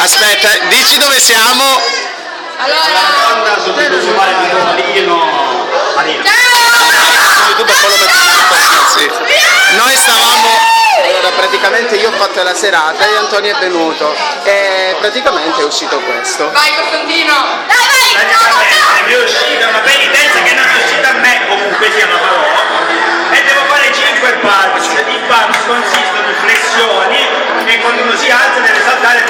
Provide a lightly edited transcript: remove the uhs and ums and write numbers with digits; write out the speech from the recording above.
Aspetta, dici dove siamo? Allora, su YouTube poi lo metto sì. Noi stavamo, allora praticamente io ho fatto la serata e Antonio è venuto e praticamente è uscito questo. Vai Costantino! Dai! è uscita una penitenza che non è uscita a me, comunque sia la parola, e devo fare 5 balzi. I balzi consistono in flessioni e quando uno si alza deve saltare